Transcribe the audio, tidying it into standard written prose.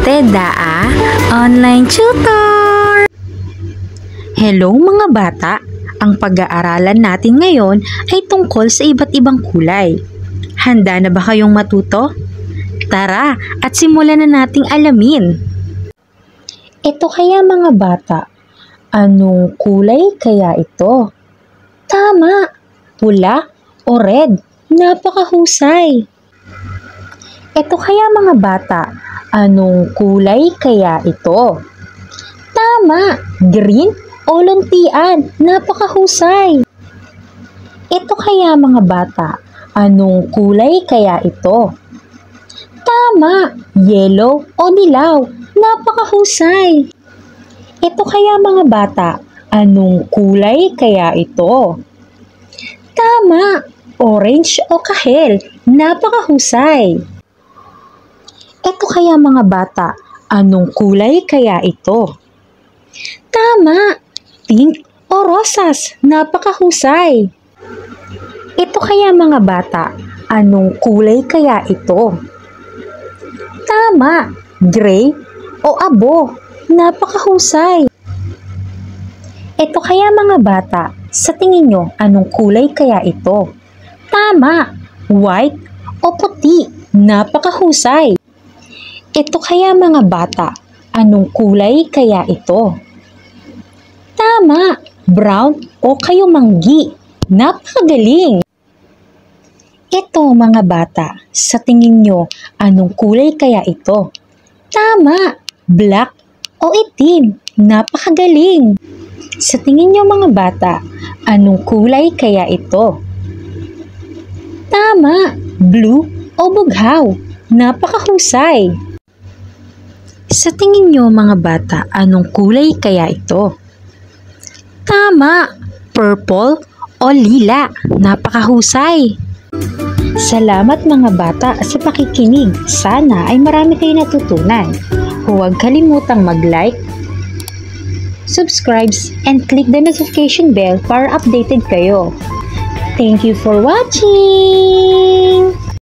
TEDA Online Tutor! Hello mga bata! Ang pag-aaralan natin ngayon ay tungkol sa iba't ibang kulay. Handa na ba kayong matuto? Tara at simulan na nating alamin. Ito kaya mga bata, anong kulay kaya ito? Tama! Pula o red. Napakahusay! Ito kaya mga bata, anong kulay kaya ito? Tama! Green o luntian. Napakahusay! Ito kaya mga bata, anong kulay kaya ito? Tama! Yellow o dilaw. Napakahusay! Ito kaya mga bata, anong kulay kaya ito? Tama! Orange o kahel. Napakahusay! Ito kaya mga bata, anong kulay kaya ito? Tama! Pink o rosas. Napakahusay! Ito kaya mga bata, anong kulay kaya ito? Tama! Gray o abo. Napakahusay! Ito kaya mga bata, sa tingin nyo, anong kulay kaya ito? Tama! White o puti. Napakahusay! Ito kaya mga bata, anong kulay kaya ito? Tama! Brown o kayumanggi. Napakagaling! Ito mga bata, sa tingin nyo, anong kulay kaya ito? Tama! Black o itim. Napakagaling! Sa tingin nyo mga bata, anong kulay kaya ito? Tama! Blue o bughaw. Napakahusay! Sa tingin nyo mga bata, anong kulay kaya ito? Tama! Purple o lila. Napakahusay! Salamat mga bata sa pakikinig. Sana ay marami kayo natutunan. Huwag kalimutang mag-like, subscribe, and click the notification bell para updated kayo. Thank you for watching!